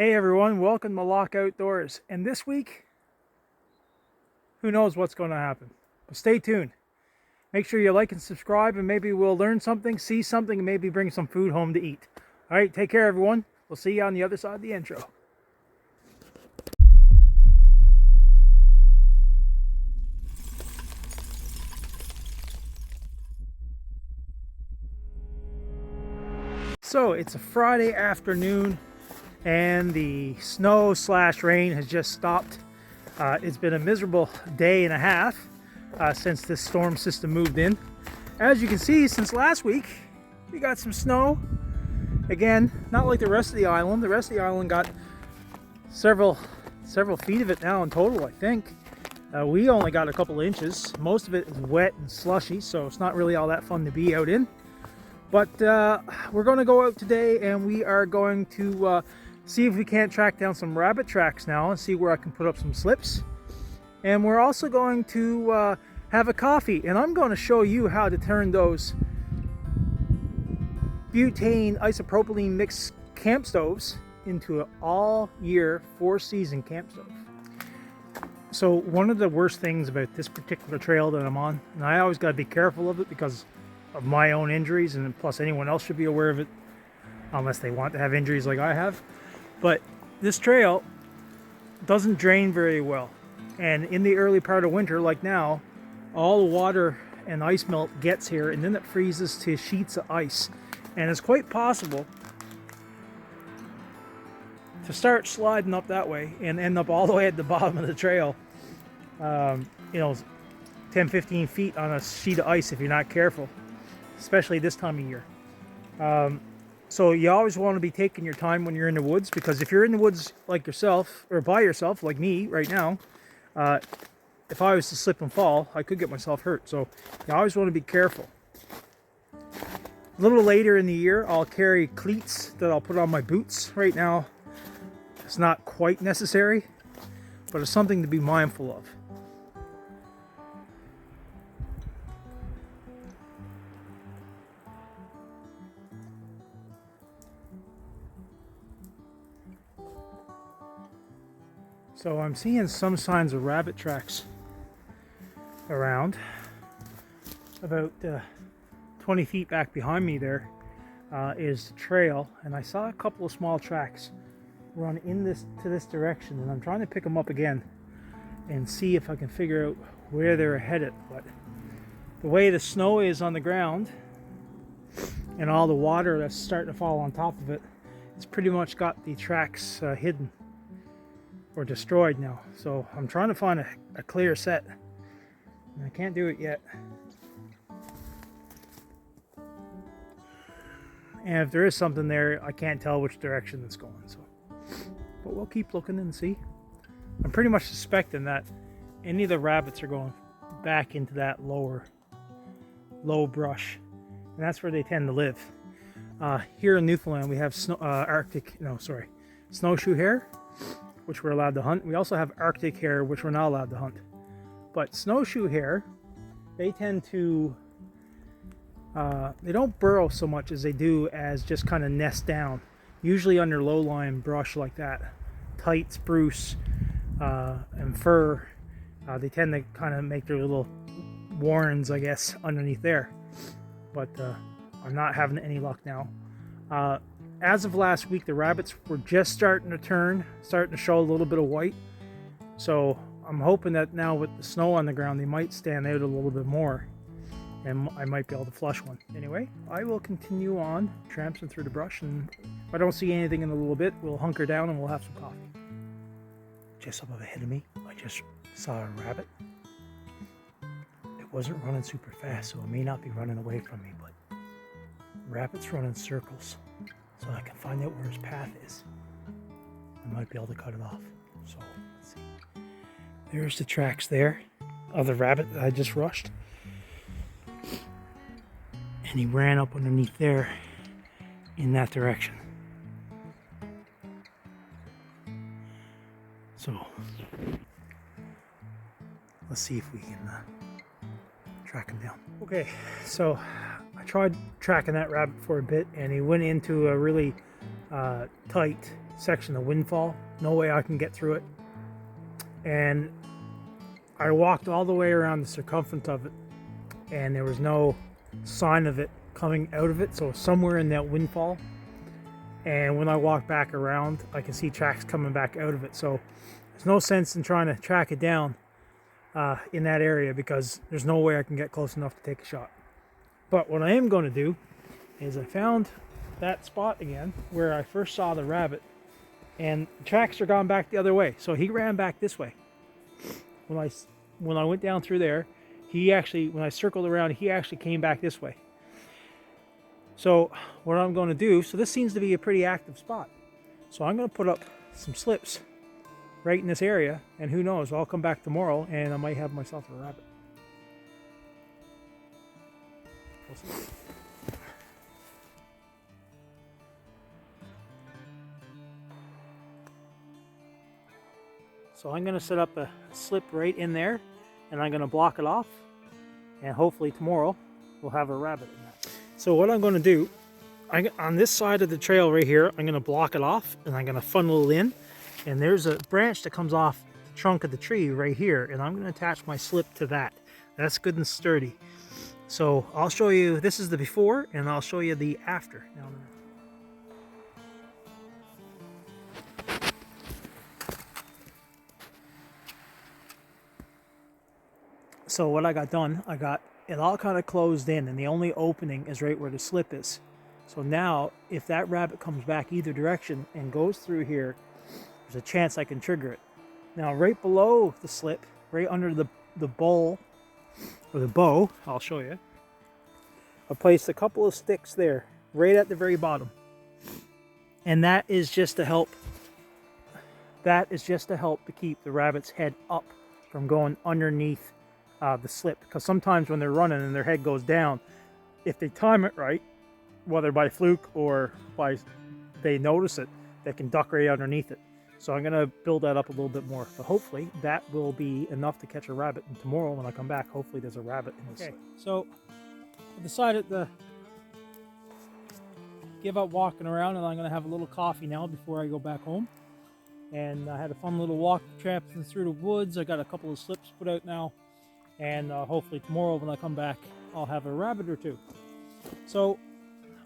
Hey everyone, welcome to Locke Outdoors. And this week, who knows what's going to happen. But stay tuned. Make sure you like and subscribe, and maybe we'll learn something, see something, and maybe bring some food home to eat. All right, take care everyone. We'll see you on the other side of the intro. So it's a Friday afternoon and the snow/rain has just stopped. It's been a miserable day and a half since this storm system moved in. As you can see, since last week, we got some snow. Again, not like the rest of the island. The rest of the island got several feet of it now in total, I think. We only got a couple inches. Most of it is wet and slushy, so it's not really all that fun to be out in. But we're going to go out today and we are going to see if we can't track down some rabbit tracks now and see where I can put up some slips. And we're also going to have a coffee, and I'm going to show you how to turn those butane isopropylene mixed camp stoves into an all-year, 4-season camp stove. So one of the worst things about this particular trail that I'm on, and I always got to be careful of it because of my own injuries, and plus anyone else should be aware of it unless they want to have injuries like I have. But this trail doesn't drain very well, and in the early part of winter like now, all the water and ice melt gets here and then it freezes to sheets of ice, and it's quite possible to start sliding up that way and end up all the way at the bottom of the trail, 10-15 feet on a sheet of ice if you're not careful, especially this time of year. So you always want to be taking your time when you're in the woods, because if you're in the woods like yourself or by yourself like me right now, if I was to slip and fall, I could get myself hurt. So you always want to be careful. A little later in the year, I'll carry cleats that I'll put on my boots. Right now, it's not quite necessary, but it's something to be mindful of. So I'm seeing some signs of rabbit tracks around. About 20 feet back behind me there is the trail, and I saw a couple of small tracks run in to this direction, and I'm trying to pick them up again and see if I can figure out where they're headed. But the way the snow is on the ground and all the water that's starting to fall on top of it, it's pretty much got the tracks hidden or destroyed now. So I'm trying to find a clear set, and I can't do it yet. And if there is something there, I can't tell which direction it's going. So, but we'll keep looking and see. I'm pretty much suspecting that any of the rabbits are going back into that low brush, and that's where they tend to live. Here in Newfoundland, we have snowshoe hare, which we're allowed to hunt. We also have Arctic hare, which we're not allowed to hunt. But snowshoe hare, they tend to, they don't burrow so much as they do as just kind of nest down, usually under low-lying brush like that, tight spruce and fir. They tend to kind of make their little warrens, I guess, underneath there. But I'm not having any luck now. As of last week, the rabbits were just starting to show a little bit of white. So I'm hoping that now with the snow on the ground, they might stand out a little bit more, and I might be able to flush one. Anyway, I will continue on tramping through the brush, and if I don't see anything in a little bit, we'll hunker down and we'll have some coffee. Just up ahead of me, I just saw a rabbit. It wasn't running super fast, so it may not be running away from me, but rabbits run in circles. So I can find out where his path is. I might be able to cut it off. So let's see. There's the tracks there of the rabbit that I just rushed. And he ran up underneath there in that direction. So let's see if we can track him down. Okay, so I tried tracking that rabbit for a bit, and he went into a really tight section of windfall. No way I can get through it. And I walked all the way around the circumference of it, and there was no sign of it coming out of it, so somewhere in that windfall. And when I walk back around, I can see tracks coming back out of it. So there's no sense in trying to track it down in that area, because there's no way I can get close enough to take a shot. But what I am going to do is I found that spot again where I first saw the rabbit, and the tracks are gone back the other way. So he ran back this way. When I went down through there, when I circled around, he actually came back this way. So what I'm going to do, so this seems to be a pretty active spot. So I'm going to put up some slips right in this area, and who knows, I'll come back tomorrow and I might have myself a rabbit. We'll see. So I'm going to set up a slip right in there, and I'm going to block it off, and hopefully tomorrow we'll have a rabbit in that. So what I'm going to do, on this side of the trail right here, I'm going to block it off, and I'm going to funnel it in, and there's a branch that comes off the trunk of the tree right here, and I'm going to attach my slip to that. That's good and sturdy. So I'll show you, this is the before, and I'll show you the after. Now, so what I got done, I got it all kind of closed in, and the only opening is right where the slip is. So now, if that rabbit comes back either direction and goes through here, there's a chance I can trigger it. Now, right below the slip, right under the bowl, or the bow, I'll show you, I placed a couple of sticks there, right at the very bottom. And that is just to help to keep the rabbit's head up from going underneath the slip, because sometimes when they're running and their head goes down, if they time it right, whether by fluke or by they notice it, they can duck right underneath it. So I'm going to build that up a little bit more, but hopefully that will be enough to catch a rabbit. And tomorrow when I come back, hopefully there's a rabbit in this. Okay, so I decided to give up walking around, and I'm going to have a little coffee now before I go back home. And I had a fun little walk tramping through the woods. I got a couple of slips put out now. And hopefully tomorrow when I come back, I'll have a rabbit or two. So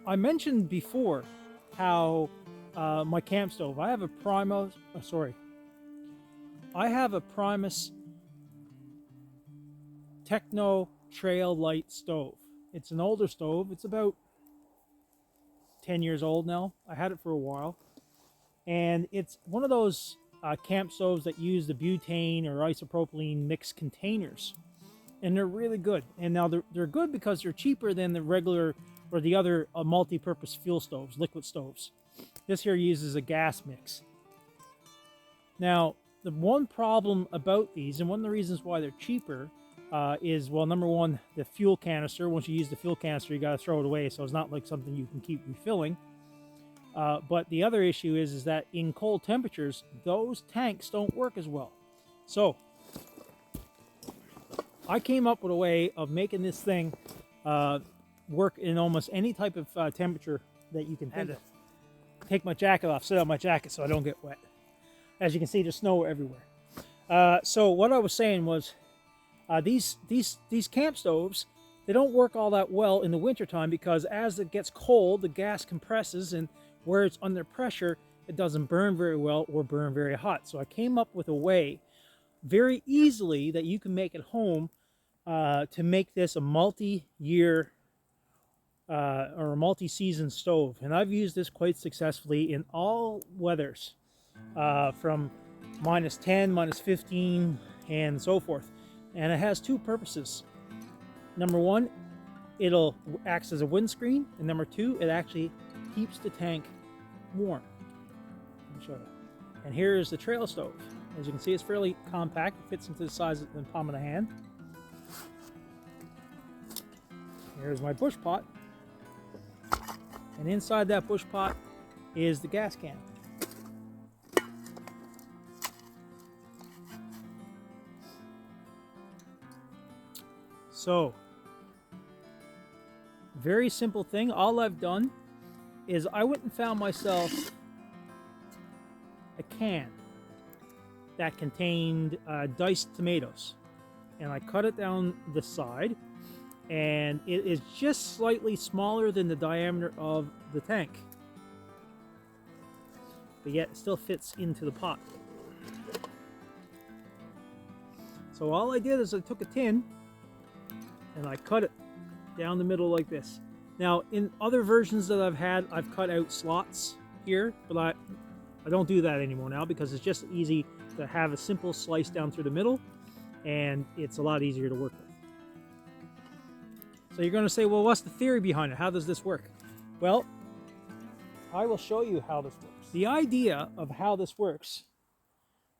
I mentioned before how my camp stove, I have a Primus Techno Trail Light stove. It's an older stove. It's about 10 years old now. I had it for a while. And it's one of those camp stoves that use the butane or isopropylene mixed containers. And they're really good. And now they're good because they're cheaper than the regular or the other multi-purpose fuel stoves, liquid stoves. This here uses a gas mix. Now, the one problem about these, and one of the reasons why they're cheaper, is, well, number one, the fuel canister. Once you use the fuel canister, you got to throw it away, so it's not like something you can keep refilling. But the other issue is that in cold temperatures, those tanks don't work as well. So I came up with a way of making this thing work in almost any type of temperature that you can think of. Take my jacket off, set up my jacket so I don't get wet. As you can see, there's snow everywhere. So what I was saying was, these camp stoves, they don't work all that well in the wintertime, because as it gets cold, the gas compresses, and where it's under pressure, it doesn't burn very well or burn very hot. So I came up with a way very easily that you can make at home to make this a multi-year or a multi-season stove. And I've used this quite successfully in all weathers, from -10, -15, and so forth. And it has two purposes. Number one, it'll act as a windscreen, and number two, it actually keeps the tank warm. Let me show you. And here is the trail stove. As you can see, it's fairly compact. It fits into the size of the palm of the hand. Here's my bush pot. And inside that bush pot is the gas can. So, very simple thing. All I've done is I went and found myself a can that contained diced tomatoes, and I cut it down the side, and it is just slightly smaller than the diameter of the tank, but yet it still fits into the pot. So all I did is I took a tin and I cut it down the middle like this. Now in other versions that I've had, I've cut out slots here, but I don't do that anymore now because it's just easy to have a simple slice down through the middle, and it's a lot easier to work with. So you're going to say, well, what's the theory behind it? How does this work? Well, I will show you how this works. The idea of how this works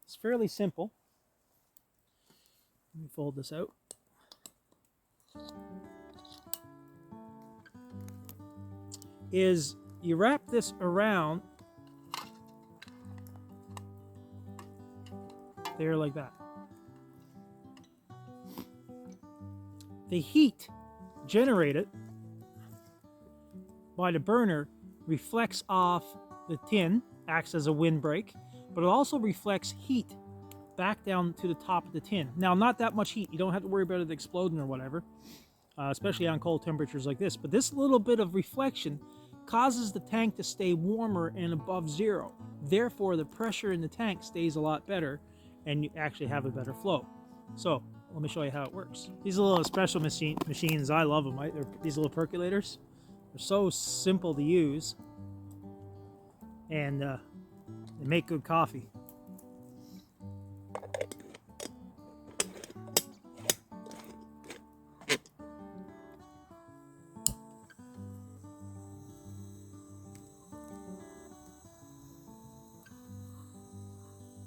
is fairly simple. Let me fold this out. Is you wrap this around there like that. The heat generated by the burner reflects off the tin, acts as a windbreak, but it also reflects heat back down to the top of the tin. Now, not that much heat. You don't have to worry about it exploding or whatever, especially on cold temperatures like this. But this little bit of reflection causes the tank to stay warmer and above zero. Therefore, the pressure in the tank stays a lot better, and you actually have a better flow. So, let me show you how it works. These are little special machines. I love them. These little percolators. They're so simple to use, and they make good coffee.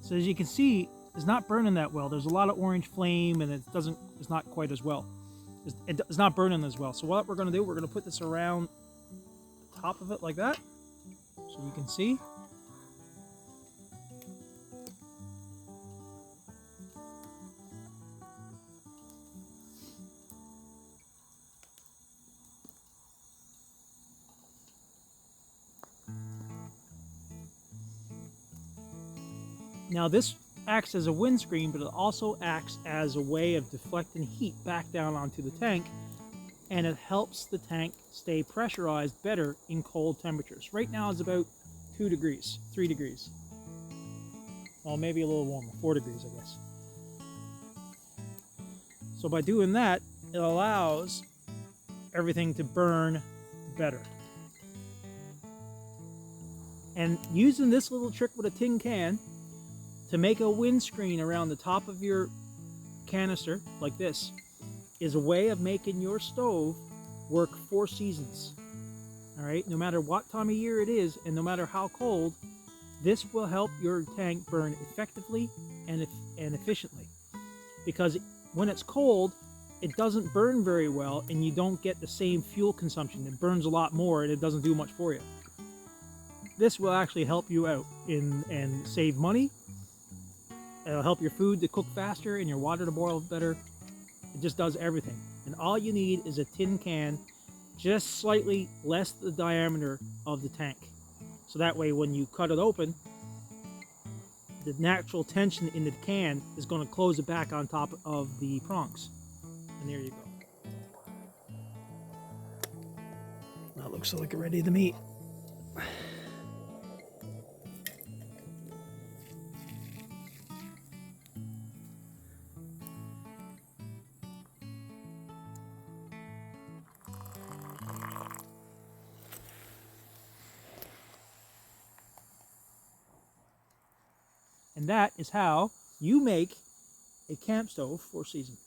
So as you can see, it's not burning that well. There's a lot of orange flame, and it's not quite as well. It's not burning as well. So what we're going to do, we're going to put this around the top of it like that, so you can see. Now this acts as a windscreen, but it also acts as a way of deflecting heat back down onto the tank, and it helps the tank stay pressurized better in cold temperatures. Right now it's about 2 degrees, 3 degrees. Well, maybe a little warmer, 4 degrees, I guess. So by doing that, it allows everything to burn better. And using this little trick with a tin can to make a windscreen around the top of your canister like this is a way of making your stove work 4 seasons. All right, no matter what time of year it is and no matter how cold, this will help your tank burn effectively and efficiently. Because when it's cold, it doesn't burn very well, and you don't get the same fuel consumption. It burns a lot more and it doesn't do much for you. This will actually help you out and save money. It'll help your food to cook faster and your water to boil better. It just does everything. And all you need is a tin can, just slightly less the diameter of the tank. So that way when you cut it open, the natural tension in the can is going to close it back on top of the prongs. And there you go. That looks like it's ready to meat. And that is how you make a camp stove for season.